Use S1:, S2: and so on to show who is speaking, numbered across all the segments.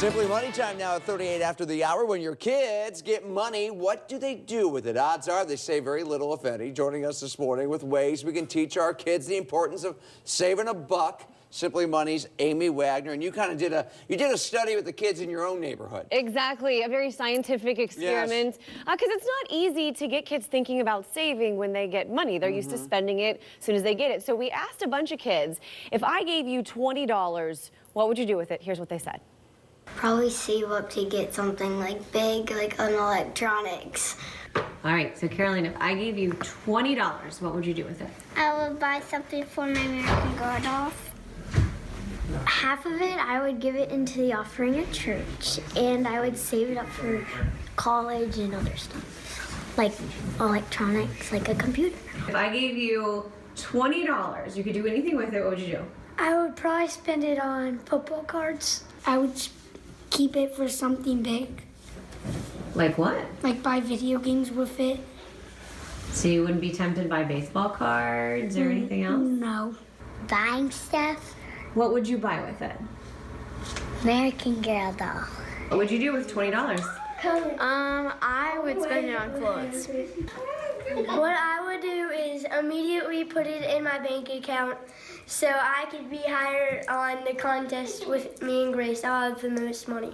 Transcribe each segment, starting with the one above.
S1: Simply Money time now at 38 after the hour. When your kids get money, what do they do with it? Odds are they save very little, if any. Joining us this morning with ways we can teach our kids the importance of saving a buck. Simply Money's Amy Wagner, and you kind of did a study with the kids in your own neighborhood.
S2: Exactly, a very scientific experiment. Because it's not easy to get kids thinking about saving when they get money. They're used to spending it as soon as they get it. So we asked a bunch of kids, if I gave you $20, what would you do with it? Here's what they said.
S3: Probably save up to get something like big, like an electronics.
S2: All right, so Caroline, if I gave you $20, what would you do with it?
S3: I would buy something for my American Girl doll. Half of it, I would give it into the offering at church, and I would save it up for college and other stuff, like electronics, like a computer.
S2: If I gave you $20, you could do anything with it, what would you do?
S4: I would probably spend it on football cards. I would keep it for something big.
S2: Like what?
S4: Like buy video games with it.
S2: So you wouldn't be tempted by baseball cards or anything else?
S4: No.
S3: Buying stuff?
S2: What would you buy with it?
S3: American Girl doll.
S2: What would you do with $20?
S4: I would spend it on clothes. What I would do is immediately put it in my bank account so I could be higher on the contest with me and Grace. I'll have the most money.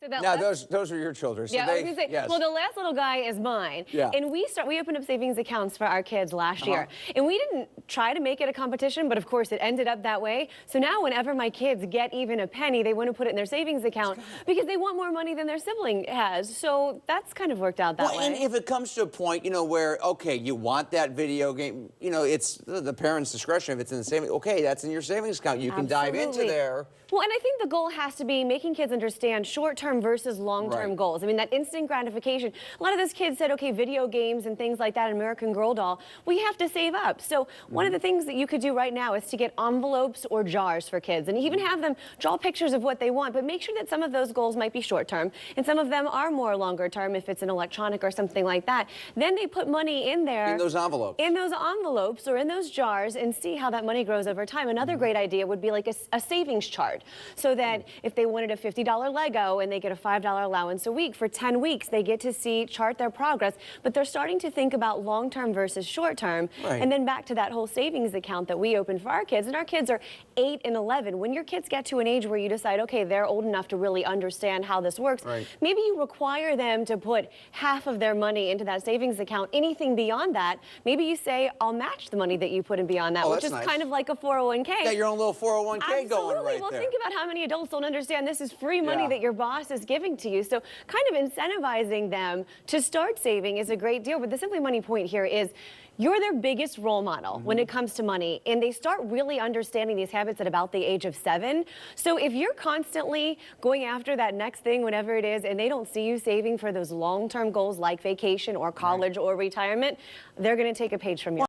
S2: So
S1: now, those are your children. So
S2: yeah, I was gonna say,
S1: yes.
S2: well, the last little guy is mine.
S1: Yeah.
S2: And we opened up savings accounts for our kids last year. And we didn't try to make it a competition, but of course it ended up that way. So now whenever my kids get even a penny, they want to put it in their savings account because they want more money than their sibling has. So that's kind of worked out that way.
S1: And if it comes to a point, where, okay, you want that video game, it's the parent's discretion. If it's in the savings, okay, that's in your savings account. You can dive into there.
S2: Well, and I think the goal has to be making kids understand short-term versus long-term goals. I mean, that instant gratification. A lot of those kids said, okay, video games and things like that, American Girl doll, we have to save up. So one of the things that you could do right now is to get envelopes or jars for kids and even have them draw pictures of what they want, but make sure that some of those goals might be short-term and some of them are more longer-term if it's an electronic or something like that. Then they put money in there.
S1: In those envelopes.
S2: In those envelopes or in those jars and see how that money grows over time. Another great idea would be like a savings chart. So that if they wanted a $50 Lego and they get a $5 allowance a week for 10 weeks, they get to chart their progress, but they're starting to think about long-term versus short-term. And then back to that whole savings account that we opened for our kids, and our kids are 8 and 11. When your kids get to an age where you decide, okay, they're old enough to really understand how this works, maybe you require them to put half of their money into that savings account. Anything beyond that, maybe you say, I'll match the money that you put in beyond that, which is kind of like a 401k.
S1: You got your own little 401k going right
S2: well,
S1: there.
S2: Think about how many adults don't understand this is free money that your boss is giving to you. So kind of incentivizing them to start saving is a great deal. But the Simply Money point here is you're their biggest role model when it comes to money, and they start really understanding these habits at about the age of 7. So if you're constantly going after that next thing, whatever it is, and they don't see you saving for those long-term goals like vacation or college or retirement, they're going to take a page from you.